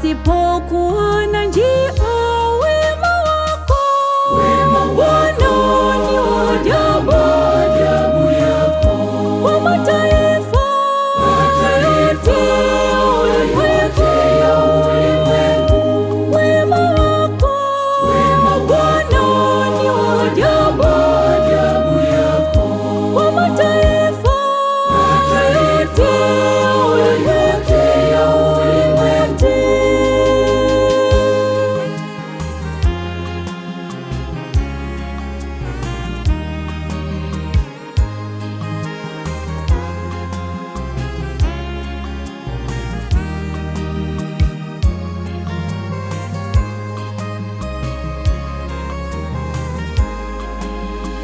pasipokuwa na njia. Wema wako Bwana ni wa ajabu yako, kwa mataifa yote ya ulimwengu. Wema wako Bwana ni wa ajabu yako, kwa mataifa yote ya ulimwengu.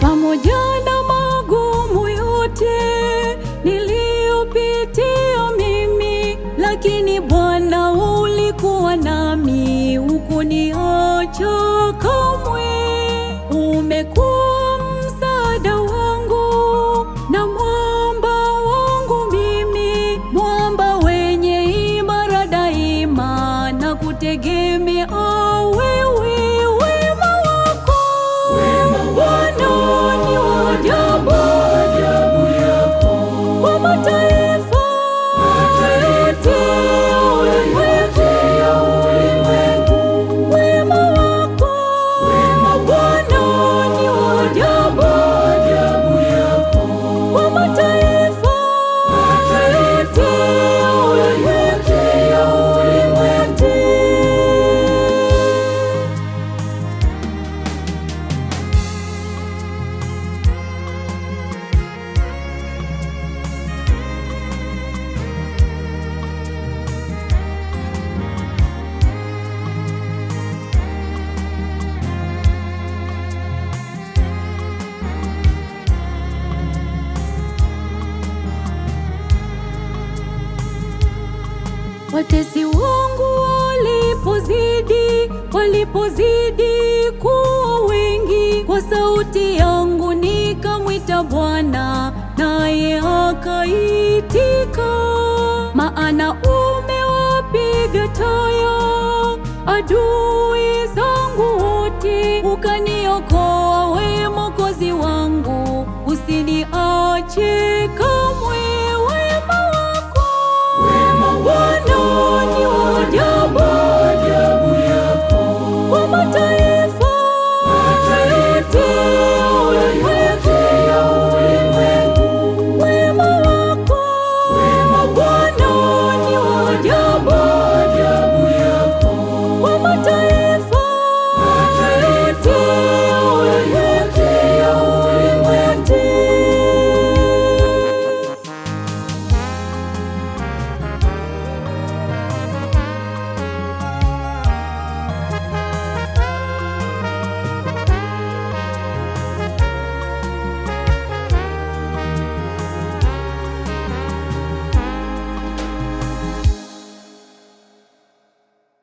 Pamoja na magumu yote niliyopitia mimi, lakini Bwana ulikuwa nami, hukuniacha kamwe. Umekuwa msaada wangu na mwamba wangu mimi, mwamba wenye imara daima, na kutegemea wewe. Wema wako Bwana ni wa ajabu yako, kwa mataifa yote ya ulimwengu. Wema wako Bwana ni wa ajabu yako, kwa mataifa yote ya ulimwengu. Watesi wangu walipozidi kuwa wengi, kwa sauti yangu nikamwita Bwana, naye akaitika. Maana umewapiga taya adui zangu